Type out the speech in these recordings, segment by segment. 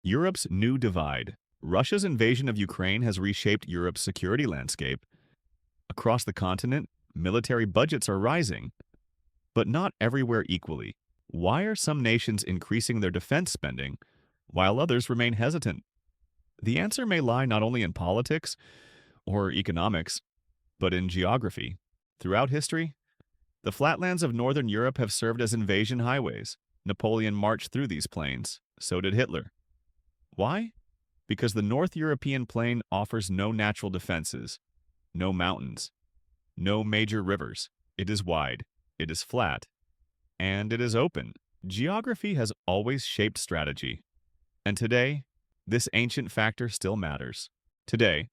Europe's new divide. Russia's invasion of Ukraine has reshaped Europe's security landscape. Across the continent, military budgets are rising, but not everywhere equally. Why are some nations increasing their defense spending, while others remain hesitant? The answer may lie not only in politics or economics, but in geography. Throughout history, the flatlands of northern Europe have served as invasion highways. Napoleon marched through these plains, so did Hitler. Why? Because the North European plain offers no natural defenses, no mountains, no major rivers. It is wide, it is flat, and it is open. Geography has always shaped strategy, and today, this ancient factor still matters. Today,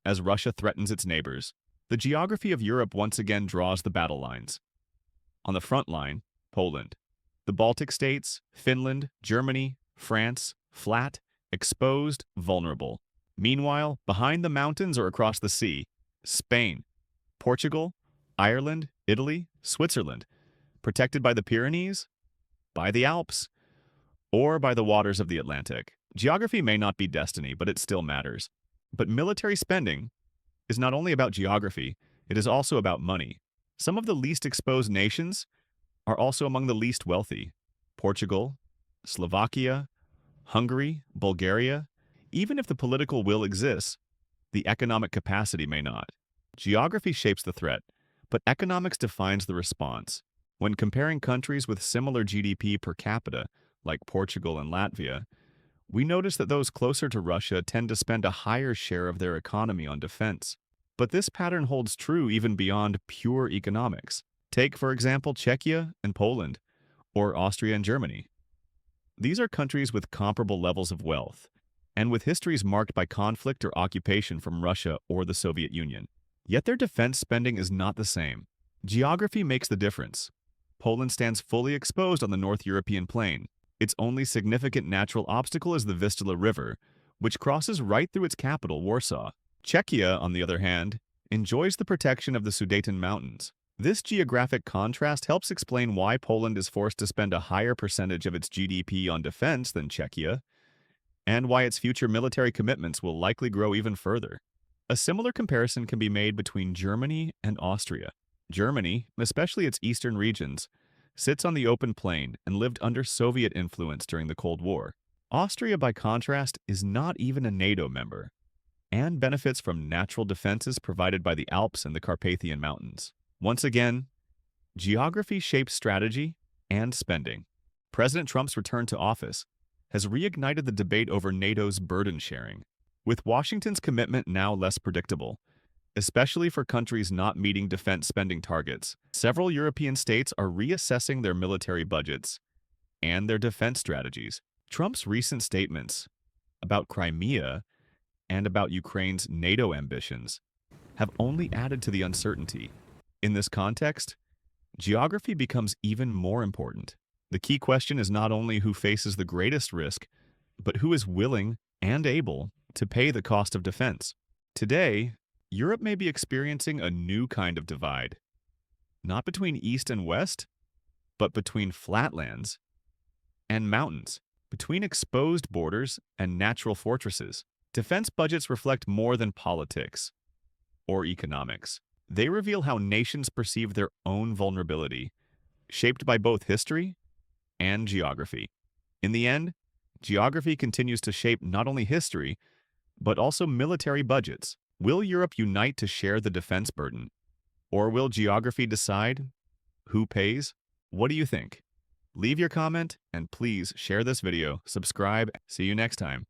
as Russia threatens its neighbors, the geography of Europe once again draws the battle lines. On the front line, Poland. The Baltic states, Finland, Germany, France, flat, exposed, vulnerable. Meanwhile, behind the mountains or across the sea, Spain, Portugal, Ireland, Italy, Switzerland, protected by the Pyrenees, by the Alps, or by the waters of the Atlantic. Geography may not be destiny, but it still matters. But military spending is not only about geography, it is also about money. Some of the least exposed nations are also among the least wealthy. Portugal, Slovakia, Hungary, Bulgaria. Even if the political will exists, the economic capacity may not. Geography shapes the threat, but economics defines the response. When comparing countries with similar GDP per capita, like Portugal and Latvia, we notice that those closer to Russia tend to spend a higher share of their economy on defense. But this pattern holds true even beyond pure economics. Take, for example, Czechia and Poland, or Austria and Germany. These are countries with comparable levels of wealth, and with histories marked by conflict or occupation from Russia or the Soviet Union. Yet their defense spending is not the same. Geography makes the difference. Poland stands fully exposed on the North European plain. Its only significant natural obstacle is the Vistula River, which crosses right through its capital, Warsaw. Czechia, on the other hand, enjoys the protection of the Sudeten Mountains. This geographic contrast helps explain why Poland is forced to spend a higher percentage of its GDP on defense than Czechia, and why its future military commitments will likely grow even further. A similar comparison can be made between Germany and Austria. Germany, especially its eastern regions, sits on the open plain and lived under Soviet influence during the Cold War. Austria, by contrast, is not even a NATO member, and benefits from natural defenses provided by the Alps and the Carpathian Mountains. Once again, geography shapes strategy and spending. President Trump's return to office has reignited the debate over NATO's burden sharing. With Washington's commitment now less predictable, especially for countries not meeting defense spending targets, several European states are reassessing their military budgets and their defense strategies. Trump's recent statements about Crimea and about Ukraine's NATO ambitions have only added to the uncertainty. In this context, geography becomes even more important. The key question is not only who faces the greatest risk, but who is willing and able to pay the cost of defense. Today, Europe may be experiencing a new kind of divide, not between East and West, but between flatlands and mountains, between exposed borders and natural fortresses. Defense budgets reflect more than politics or economics. They reveal how nations perceive their own vulnerability, shaped by both history and geography. In the end, geography continues to shape not only history, but also military budgets. Will Europe unite to share the defense burden? Or will geography decide who pays? What do you think? Leave your comment and please share this video, subscribe. See you next time.